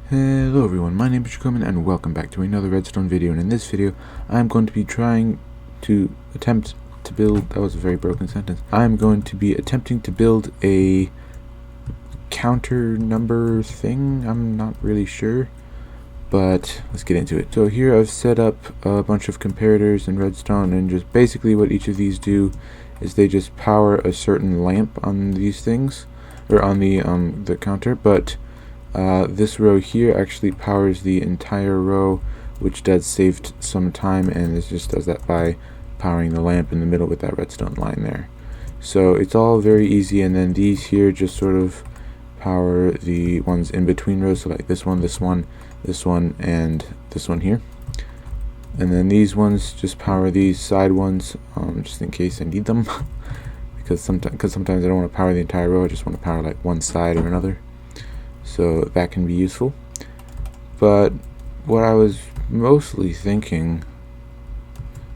Hello everyone, my name is Jacoman and welcome back to another redstone video, and in this video I'm going to be attempt to build, that was a very broken sentence, I'm going to be attempting to build a counter number thing. I'm not really sure, but let's get into it. So here I've set up a bunch of comparators in redstone, and just basically what each of these do is they just power a certain lamp on these things, or on the counter, but this row here actually powers the entire row, which does save some time, and it just does that by powering the lamp in the middle with that redstone line there. So it's all very easy, and then these here just sort of power the ones in between rows, so like this one, this one, this one, and this one here. And then these ones just power these side ones, just in case I need them. because sometimes I don't want to power the entire row, I just want to power like one side or another. So that can be useful. But what I was mostly thinking,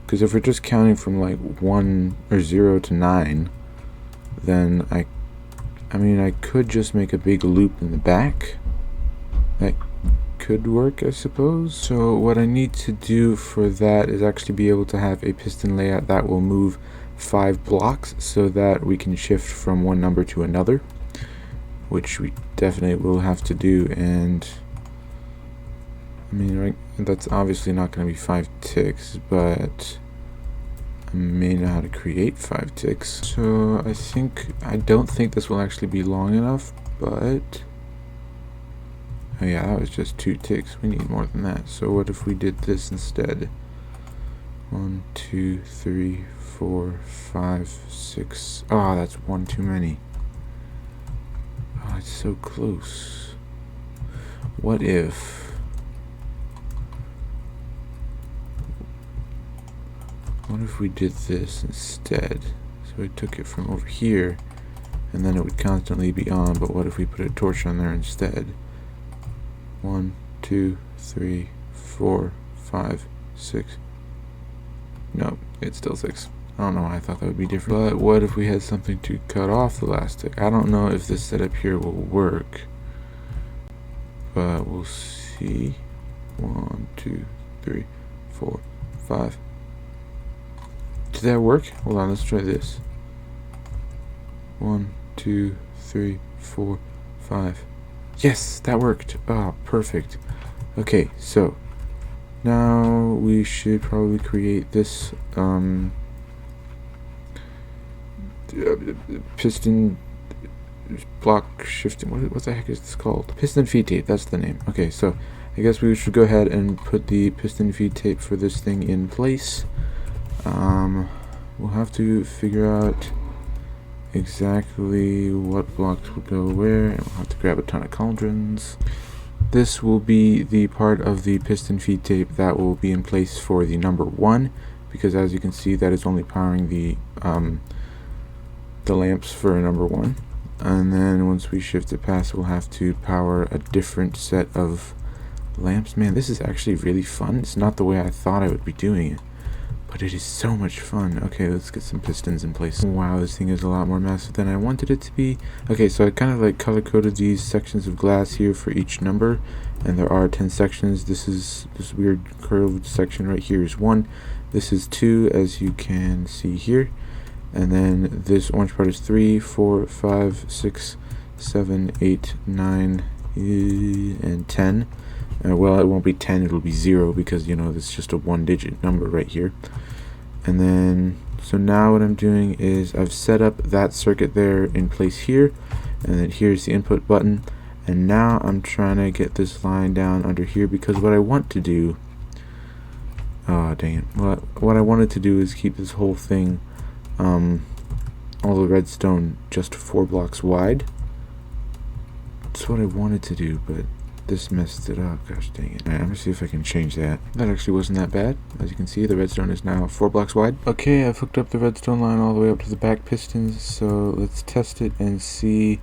because if we're just counting from like 1 or 0 to 9, then I could just make a big loop in the back. That could work, I suppose. So what I need to do for that is actually be able to have a piston layout that will move 5 blocks so that we can shift from one number to another, which we definitely will have to do. And that's obviously not going to be 5 ticks, but I may know how to create 5 ticks. So I don't think this will actually be long enough, but oh yeah, that was just 2 ticks. We need more than that. So what if we did this instead? 1, 2, 3, 4, 5, 6. Oh, that's one too many. Oh, it's so close. What if we did this instead? So we took it from over here, and then it would constantly be on, but what if we put a torch on there instead? 1, 2, 3, 4, 5, 6. No, it's still 6. I don't know why I thought that would be different. But what if we had something to cut off the last tick? I don't know if this setup here will work, but we'll see. 1, 2, 3, 4, 5. Did that work? Hold on, let's try this. 1, 2, 3, 4, 5. Yes, that worked. Oh, perfect. Okay, so now we should probably create this piston block shifting. What the heck is this called? Piston feed tape, that's the name. Okay, so I guess we should go ahead and put the piston feed tape for this thing in place. We'll have to figure out exactly what blocks will go where, and we'll have to grab a ton of cauldrons. This will be the part of the piston feed tape that will be in place for the number 1, because as you can see, that is only powering the lamps for number 1. And then once we shift it past, we'll have to power a different set of lamps. Man, this is actually really fun. It's not the way I thought I would be doing it, but it is so much fun. Okay, let's get some pistons in place. Wow, this thing is a lot more massive than I wanted it to be. Okay, so I kind of like color coded these sections of glass here for each number, and there are 10 sections. This weird curved section right here is 1. This is 2, as you can see here. And then this orange part is 3, 4, 5, 6, 7, 8, 9, and 10. Well, it won't be 10, it'll be 0, because, you know, it's just a 1-digit number right here. And then, so now what I'm doing is I've set up that circuit there in place here, and then here's the input button. And now I'm trying to get this line down under here, because what I want to do, oh dang it, what I wanted to do is keep this whole thing, all the redstone, just 4 blocks wide. That's what I wanted to do, but this messed it up. Gosh dang it. Alright, I'm gonna see if I can change that. That actually wasn't that bad. As you can see, the redstone is now 4 blocks wide. Okay, I've hooked up the redstone line all the way up to the back pistons, so let's test it and see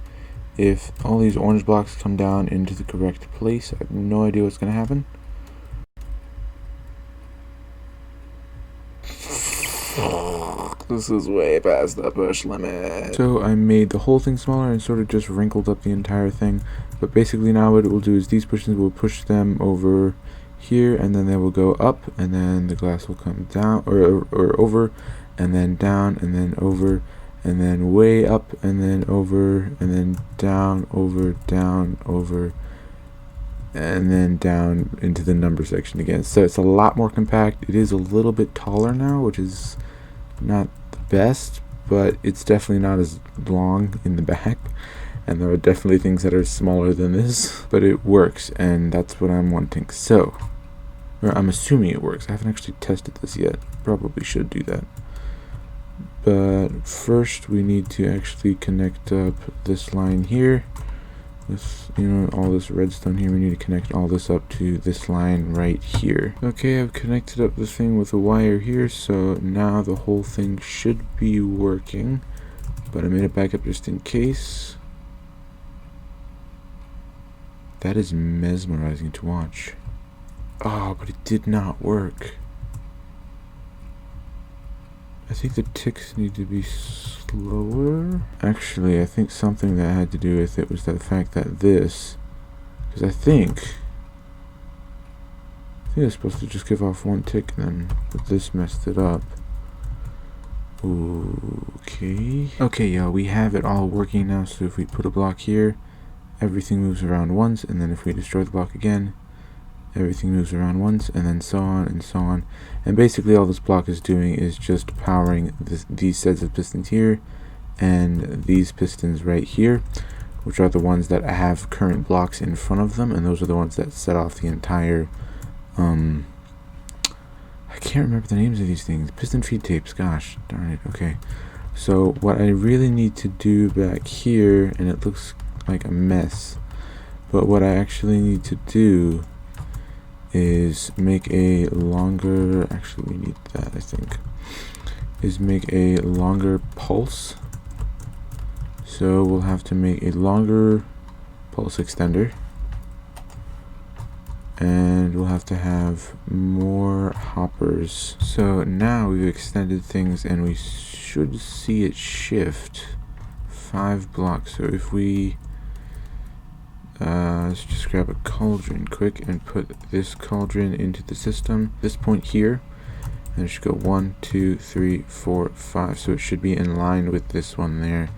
if all these orange blocks come down into the correct place. I have no idea what's gonna happen. This is way past the push limit. So I made the whole thing smaller and sort of just wrinkled up the entire thing. But basically now what it will do is these pushes will push them over here, and then they will go up, and then the glass will come down, or over, and then down, and then over, and then way up, and then over, and then down, over, and then down into the number section again. So it's a lot more compact. It is a little bit taller now, which is not the best, but it's definitely not as long in the back. And there are definitely things that are smaller than this, but it works, and that's what I'm wanting. So, or I'm assuming it works. I haven't actually tested this yet. Probably should do that. But first we need to actually connect up this line here. This, all this redstone here, we need to connect all this up to this line right here. Okay, I've connected up the thing with a wire here, so now the whole thing should be working. But I made it back up just in case. That is mesmerizing to watch. Oh, but it did not work. I think the ticks need to be slower. Actually, I think something that had to do with it was the fact that this, because I think it's supposed to just give off one tick, and then but this messed it up. Okay, y'all, we have it all working now. So if we put a block here, everything moves around once, and then if we destroy the block again, everything moves around once, and then so on and so on. And basically all this block is doing is just powering these sets of pistons here and these pistons right here, which are the ones that have current blocks in front of them, and those are the ones that set off the entire I can't remember the names of these things. Piston feed tapes, gosh darn it. Okay, so what I really need to do back here, and it looks like a mess, but what I actually need to do is make a longer, actually we need that, I think, is make a longer pulse. So we'll have to make a longer pulse extender, and we'll have to have more hoppers. So now we've extended things, and we should see it shift 5 blocks. So if we let's just grab a cauldron quick and put this cauldron into the system, this point here, and it should go 1, 2, 3, 4, 5. So it should be in line with this one there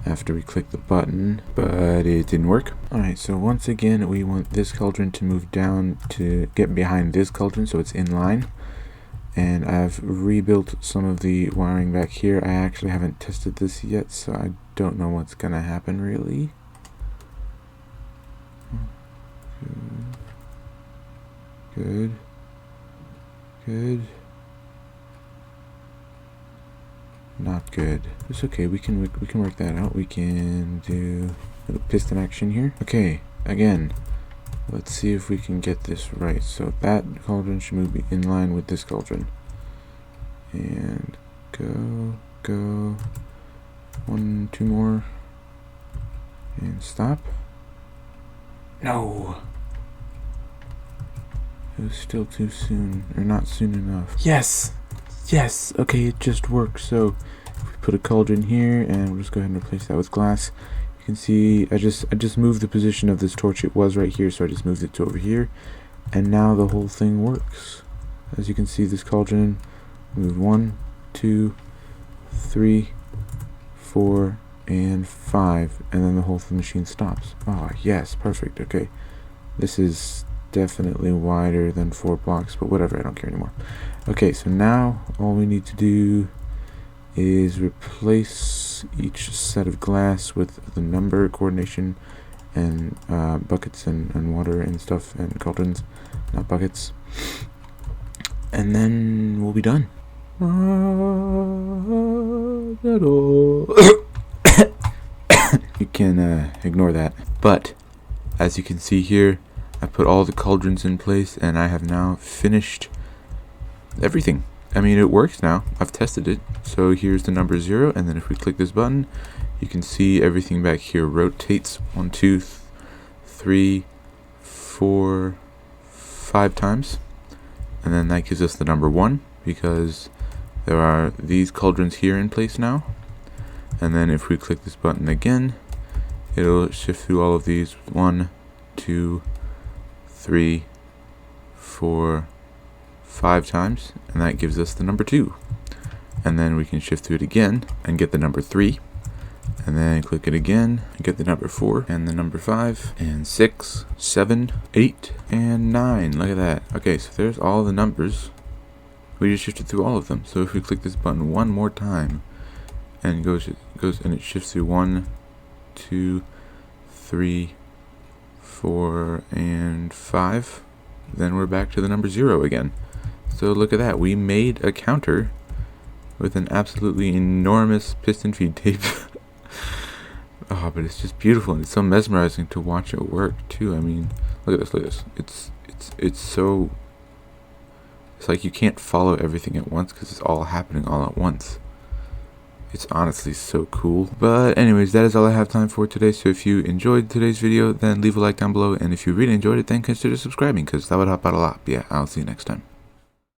after we click the button, but it didn't work. Alright, so once again we want this cauldron to move down to get behind this cauldron so it's in line. And I've rebuilt some of the wiring back here. I actually haven't tested this yet, so I don't know what's gonna happen really. Good. Not good. It's okay. We can work that out. We can do a little piston action here. Okay. Again, let's see if we can get this right. So that cauldron should move in line with this cauldron. And go. 1, 2 more. And stop. No. It was still too soon, or not soon enough. Yes! Okay, it just worked. So if we put a cauldron here, and we'll just go ahead and replace that with glass. You can see I just moved the position of this torch. It was right here, so I just moved it to over here, and now the whole thing works. As you can see, this cauldron moved 1, 2, 3, 4, and 5, and then the whole machine stops. Oh yes, perfect. Okay, this is definitely wider than 4 blocks, but whatever, I don't care anymore. Okay, so now all we need to do is replace each set of glass with the number coordination and buckets and water and stuff and cauldrons, not buckets, and then we'll be done. You can ignore that. But as you can see here, I put all the cauldrons in place, and I have now finished everything. I mean, it works now. I've tested it. So here's the number 0, and then if we click this button, you can see everything back here rotates 1, 2, 3, 4, 5 times, and then that gives us the number 1 because there are these cauldrons here in place now. And then if we click this button again, it'll shift through all of these 1, 2, 3, 4, 5 times, and that gives us the number 2. And then we can shift through it again and get the number 3, and then click it again and get the number 4 and the number 5 and 6, 7, 8, and 9. Look at that. Okay, so there's all the numbers. We just shifted through all of them. So if we click this button one more time and goes and it shifts through 1, 2, 3, 4, and 5, then we're back to the number 0 again. So look at that, we made a counter with an absolutely enormous piston feed tape. Oh, but it's just beautiful, and it's so mesmerizing to watch it work too. I mean, look at this. It's so, it's like you can't follow everything at once because it's all happening all at once. It's honestly so cool. But anyways, that is all I have time for today. So if you enjoyed today's video, then leave a like down below. And if you really enjoyed it, then consider subscribing because that would help out a lot. But yeah, I'll see you next time.